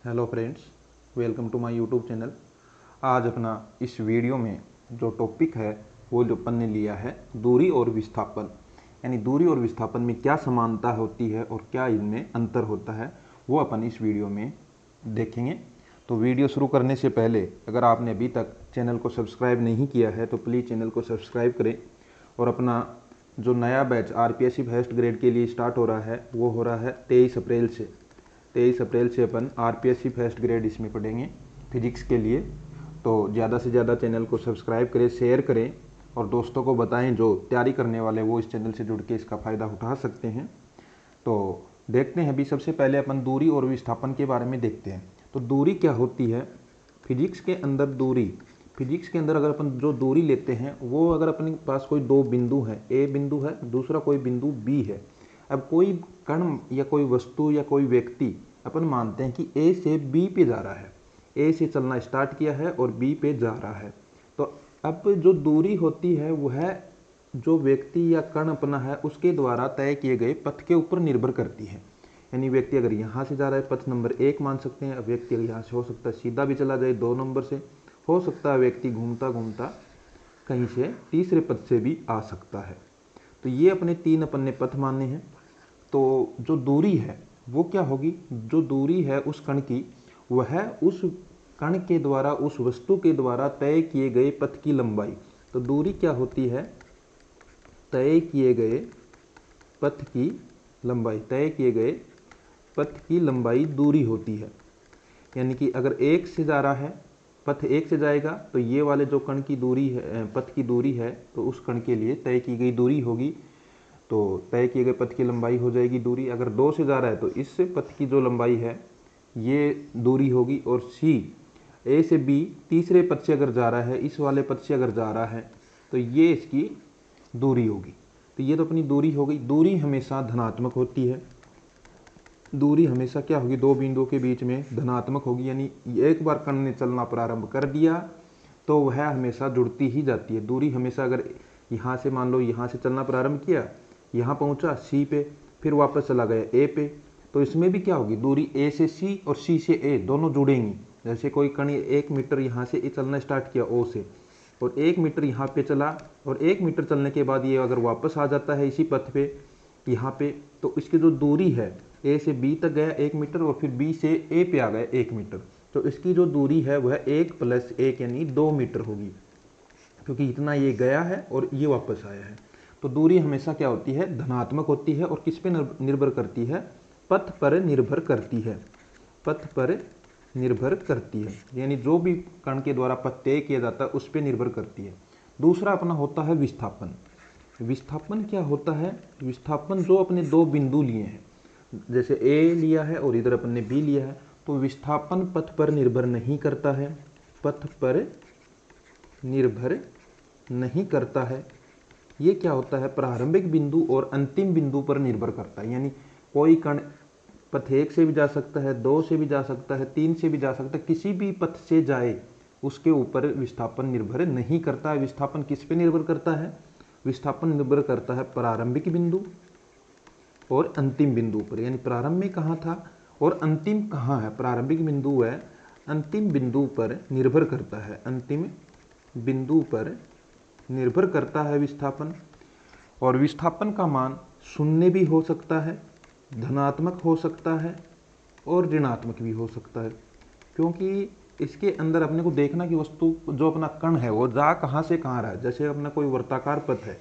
Hello friends, welcome to my YouTube channel. आज अपना इस वीडियो में जो टॉपिक है वो जो अपन ने लिया है दूरी और विस्थापन, यानी दूरी और विस्थापन में क्या समानता होती है और क्या इनमें अंतर होता है, वो अपन इस वीडियो में देखेंगे। तो वीडियो शुरू करने से पहले अगर आपने अभी तक चैनल को सब्सक्राइब नहीं किया है तो प्लीज़ चैनल को सब्सक्राइब करें। और अपना जो नया बैच आरपीएससी फर्स्ट ग्रेड के लिए स्टार्ट हो रहा है वो हो रहा है 23 अप्रैल से अपन आरपीएससी फर्स्ट ग्रेड इसमें पढ़ेंगे फिजिक्स के लिए। तो ज़्यादा से ज़्यादा चैनल को सब्सक्राइब करें, शेयर करें और दोस्तों को बताएं जो तैयारी करने वाले वो इस चैनल से जुड़ के इसका फ़ायदा उठा सकते हैं। तो देखते हैं, अभी सबसे पहले अपन दूरी और विस्थापन के बारे में देखते हैं। तो दूरी क्या होती है फिजिक्स के अंदर? फिजिक्स के अंदर अगर अपन जो दूरी लेते हैं वो अगर अपने पास कोई दो बिंदु है, ए बिंदु है, दूसरा कोई बिंदु बी है। अब कोई कण या कोई वस्तु या कोई व्यक्ति अपन मानते हैं कि ए से बी पे जा रहा है, ए से चलना स्टार्ट किया है और बी पे जा रहा है। तो अब जो दूरी होती है वह जो व्यक्ति या कण अपना है उसके द्वारा तय किए गए पथ के ऊपर निर्भर करती है। यानी व्यक्ति अगर यहाँ से जा रहा है पथ नंबर 1 मान सकते हैं, व्यक्ति अगर यहाँ से हो सकता है सीधा भी चला जाए 2 नंबर से, हो सकता है व्यक्ति घूमता घूमता कहीं से तीसरे पथ से भी आ सकता है। तो ये अपने 3 अपन ने पथ माने हैं। तो जो दूरी है वो क्या होगी? जो दूरी है उस कण की, वह उस कण के द्वारा, उस वस्तु के द्वारा तय किए गए पथ की लंबाई। तो दूरी क्या होती है? तय किए गए पथ की लंबाई, तय किए गए पथ की लंबाई दूरी होती है। यानी कि अगर एक से जा रहा है, पथ एक से जाएगा तो ये वाले जो कण की दूरी है, पथ की दूरी है, तो उस कण के लिए तय की गई दूरी होगी। तो तय किए गए पथ की लंबाई हो जाएगी दूरी। अगर 2 से जा रहा है तो इस पथ की जो लंबाई है ये दूरी होगी। और सी, ए से बी तीसरे पथ से अगर जा रहा है, इस वाले पथ से अगर जा रहा है तो ये इसकी दूरी होगी। तो ये तो अपनी दूरी हो गई। दूरी हमेशा धनात्मक होती है। दूरी हमेशा क्या होगी? दो बिंदुओं के बीच में धनात्मक होगी। यानी एक बार कण ने चलना प्रारंभ कर दिया तो वह हमेशा जुड़ती ही जाती है। दूरी हमेशा, अगर यहाँ से मान लो यहाँ से चलना प्रारंभ किया, यहाँ पहुँचा सी पे, फिर वापस चला गया ए पे, तो इसमें भी क्या होगी? दूरी ए से सी और सी से ए दोनों जुड़ेंगी। जैसे कोई कण 1 मीटर यहाँ से चलना स्टार्ट किया ओ से, और 1 मीटर यहाँ पे चला, और 1 मीटर चलने के बाद ये अगर वापस आ जाता है इसी पथ पे यहाँ पे, तो इसकी जो दूरी है ए से बी तक गया 1 मीटर, और फिर बी से ए पे आ गया 1 मीटर, तो इसकी जो दूरी है वह 1 + 1 यानी 2 मीटर होगी, क्योंकि इतना ये गया है और ये वापस आया है। तो दूरी हमेशा क्या होती है? धनात्मक होती है। और किस पे निर्भर करती है? पथ पर निर्भर करती है। पथ पर निर्भर करती है, यानी जो भी कण के द्वारा पथ तय किया जाता है उस पर निर्भर करती है। दूसरा अपना होता है विस्थापन। विस्थापन क्या होता है? विस्थापन जो अपने दो बिंदु लिए हैं, जैसे ए लिया है और इधर अपन ने बी लिया है, तो विस्थापन पथ पर निर्भर नहीं करता है। पथ पर निर्भर नहीं करता है। ये क्या होता है? प्रारंभिक बिंदु और अंतिम बिंदु पर निर्भर करता है। यानी कोई कण पथ 1 से भी जा सकता है, 2 से भी जा सकता है, 3 से भी जा सकता है, किसी भी पथ से जाए उसके ऊपर विस्थापन निर्भर नहीं करता है। विस्थापन किस पे निर्भर करता है? विस्थापन निर्भर करता है प्रारंभिक बिंदु और अंतिम बिंदु पर। यानी प्रारंभ में कहाँ था और अंतिम कहाँ है? प्रारंभिक बिंदु है, अंतिम बिंदु पर निर्भर करता है। अंतिम बिंदु पर निर्भर करता है विस्थापन। और विस्थापन का मान शून्य भी हो सकता है, धनात्मक हो सकता है और ऋणात्मक भी हो सकता है, क्योंकि इसके अंदर अपने को देखना कि वस्तु जो अपना कण है वो जा कहाँ से कहाँ रहा है। जैसे अपना कोई वर्ताकार पथ है,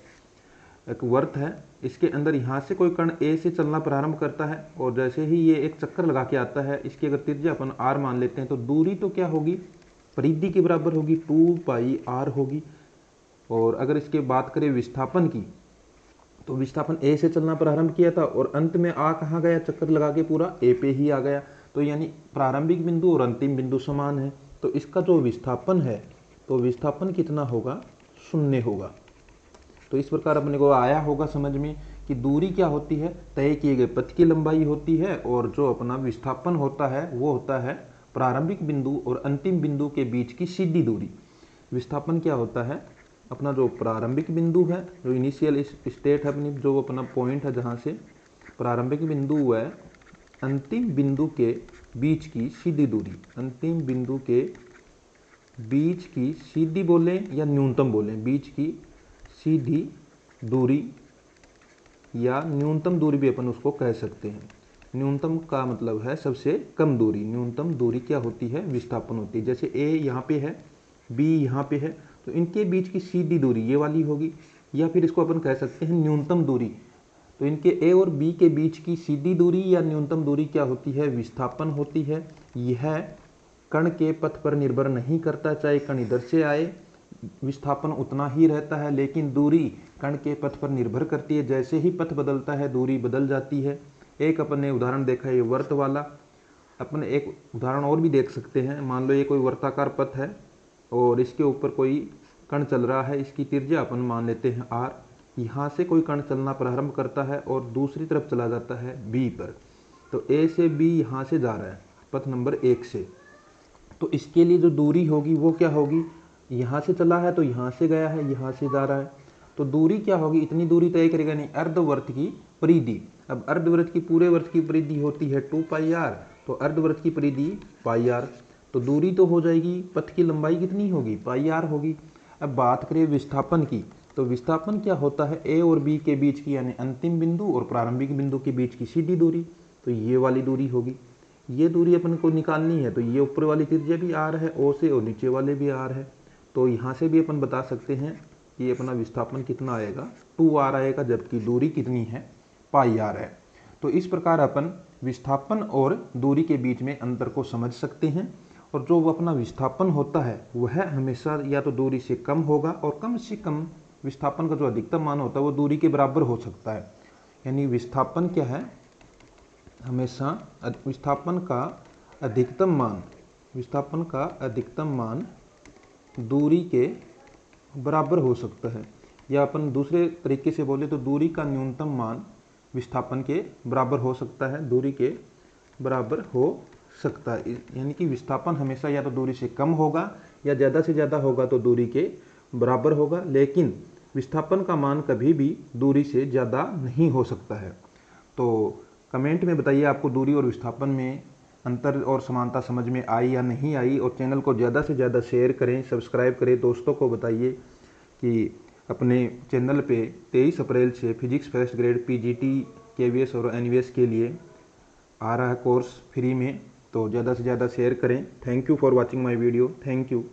एक वर्त है, इसके अंदर यहाँ से कोई कण ए से चलना प्रारंभ करता है और जैसे ही ये एक चक्कर लगा के आता है, इसकी अगर त्रिज्या अपन r मान लेते हैं तो दूरी तो क्या होगी? परिधि के बराबर होगी, 2πr होगी। और अगर इसके बात करें विस्थापन की, तो विस्थापन ए से चलना प्रारंभ किया था और अंत में आ कहाँ गया? चक्कर लगा के पूरा ए पे ही आ गया। तो यानी प्रारंभिक बिंदु और अंतिम बिंदु समान है। तो इसका जो विस्थापन है, तो विस्थापन कितना होगा? शून्य होगा। तो इस प्रकार अपने को आया होगा समझ में कि दूरी क्या होती है? तय किए गए पथ की लंबाई होती है, और जो अपना विस्थापन होता है वो होता है प्रारंभिक बिंदु और अंतिम बिंदु के बीच की सीधी दूरी। विस्थापन क्या होता है? अपना जो प्रारंभिक बिंदु है, जो इनिशियल स्टेट है अपनी, जो अपना पॉइंट है जहाँ से प्रारंभिक बिंदु है, अंतिम बिंदु के बीच की सीधी दूरी, अंतिम बिंदु के बीच की सीधी बोलें या न्यूनतम बोलें, बीच की सीधी दूरी या न्यूनतम दूरी भी अपन उसको कह सकते हैं। न्यूनतम का मतलब है सबसे कम दूरी। न्यूनतम दूरी क्या होती है? विस्थापन होती है। जैसे ए यहाँ पे है, बी यहाँ पे है, तो इनके बीच की सीधी दूरी ये वाली होगी, या फिर इसको अपन कह सकते हैं न्यूनतम दूरी। तो इनके ए और बी के बीच की सीधी दूरी या न्यूनतम दूरी क्या होती है? विस्थापन होती है। यह कण के पथ पर निर्भर नहीं करता, चाहे कण इधर से आए विस्थापन उतना ही रहता है, लेकिन दूरी कण के पथ पर निर्भर करती है। जैसे ही पथ बदलता है दूरी बदल जाती है। एक अपन ने उदाहरण देखा है ये वर्त वाला। अपन एक उदाहरण और भी देख सकते हैं। मान लो ये कोई वर्ताकार पथ है और इसके ऊपर कोई कण चल रहा है, इसकी त्रिज्या अपन मान लेते हैं r। यहाँ से कोई कण चलना प्रारंभ करता है और दूसरी तरफ चला जाता है b पर। तो a से b यहाँ से जा रहा है पथ नंबर 1 से, तो इसके लिए जो दूरी होगी वो क्या होगी? यहाँ से चला है तो यहाँ से गया है, यहाँ से जा रहा है, तो दूरी क्या होगी? इतनी दूरी तय करेगा नहीं, अर्धवर्त की परिधि। अब अर्धवृत्त की पूरे वर्त की परिधि होती है 2πr, तो अर्धवृत्त की परिधि πr, तो दूरी तो हो जाएगी, पथ की लंबाई कितनी होगी? πr होगी। अब बात करें विस्थापन की, तो विस्थापन क्या होता है? ए और बी के बीच की यानी अंतिम बिंदु और प्रारंभिक बिंदु के बीच की सीधी दूरी, तो ये वाली दूरी होगी। ये दूरी अपन को निकालनी है, तो ये ऊपर वाली त्रिज्या भी r है ओ से, और नीचे वाले भी r है। तो यहाँ से भी अपन बता सकते हैं कि अपना विस्थापन कितना आएगा? 2r आएगा, जबकि दूरी कितनी है? πr है। तो इस प्रकार अपन विस्थापन और दूरी के बीच में अंतर को समझ सकते हैं। और जो अपना विस्थापन होता है वह हमेशा या तो दूरी से कम होगा, और कम से कम विस्थापन का जो अधिकतम मान होता है वो दूरी के बराबर हो सकता है। यानी विस्थापन क्या है? हमेशा विस्थापन का अधिकतम मान दूरी के बराबर हो सकता है, या अपन दूसरे तरीके से बोले तो दूरी का न्यूनतम मान विस्थापन के बराबर हो सकता है, दूरी के बराबर हो सकता है। यानी कि विस्थापन हमेशा या तो दूरी से कम होगा, या ज़्यादा से ज़्यादा होगा तो दूरी के बराबर होगा, लेकिन विस्थापन का मान कभी भी दूरी से ज़्यादा नहीं हो सकता है। तो कमेंट में बताइए आपको दूरी और विस्थापन में अंतर और समानता समझ में आई या नहीं आई। और चैनल को ज़्यादा से ज़्यादा शेयर करें, सब्सक्राइब करें, दोस्तों को बताइए कि अपने चैनल पे 23 अप्रैल से physics first grade PGT KVS और एनवीएस के लिए आ रहा है कोर्स फ्री में, तो ज़्यादा से ज़्यादा शेयर करें। Thank you for watching my video. Thank you.